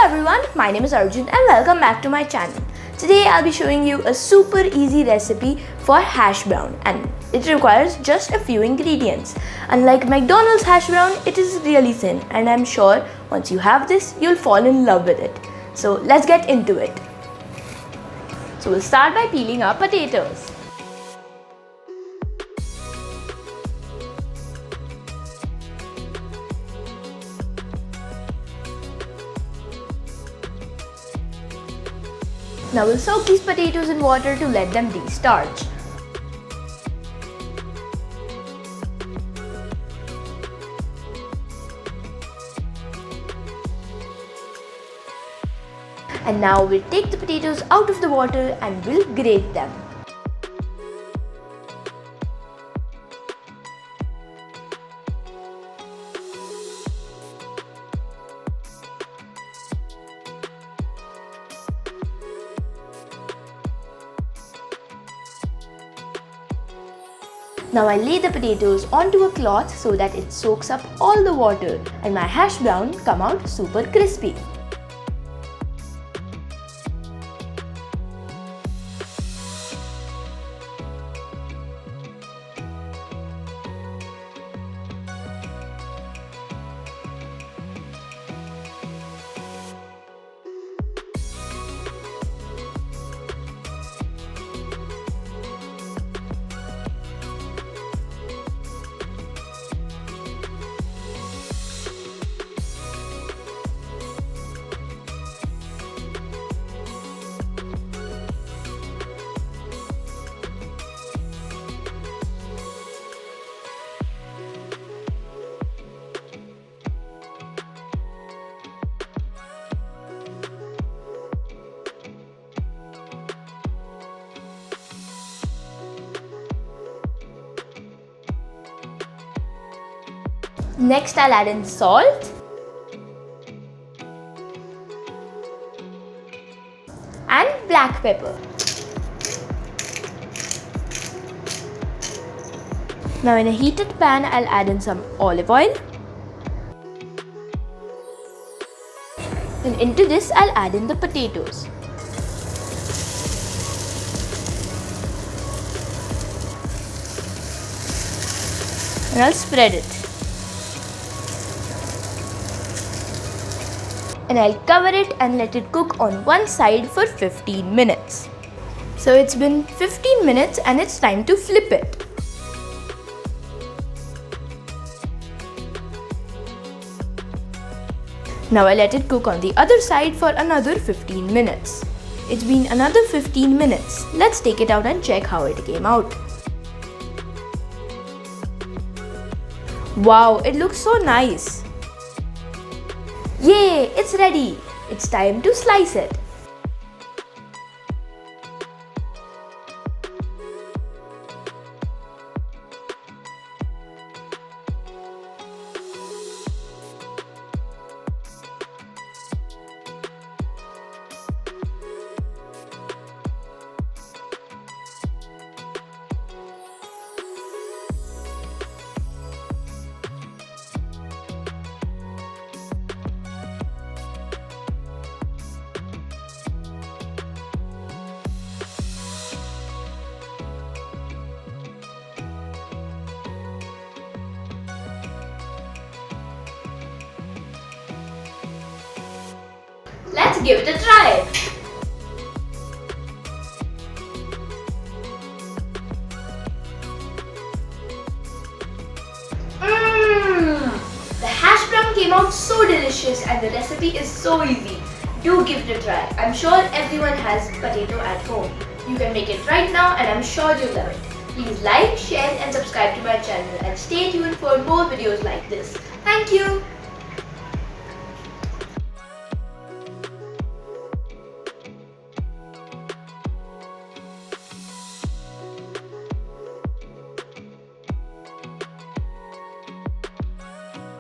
everyone, my name is Arjun and welcome back to my channel. Today I'll be showing you a super easy recipe for hash brown, and it requires just a few ingredients. Unlike McDonald's hash brown, it is really thin, and I'm sure once you have this, you'll fall in love with it. So let's get into it. So we'll start by peeling our potatoes. Now we'll soak these potatoes in water to let them de-starch. And now we'll take the potatoes out of the water and we'll grate them. Now I lay the potatoes onto a cloth so that it soaks up all the water and my hash brown come out super crispy. Next I'll add in salt and black pepper. Now in a heated pan I'll add in some olive oil, and into this I'll add in the potatoes. And I'll spread it. And I'll cover it and let it cook on one side for 15 minutes. So it's been 15 minutes and it's time to flip it. Now I let it cook on the other side for another 15 minutes. It's been another 15 minutes. Let's take it out and check how it came out. Wow, it looks so nice. Yay, it's ready. It's time to slice it. Let's give it a try. The hash brown came out so delicious and the recipe is so easy. Do give it a try. I'm sure everyone has potato at home. You can make it right now and I'm sure you'll love it. Please like, share and subscribe to my channel and stay tuned for more videos like this. Thank you.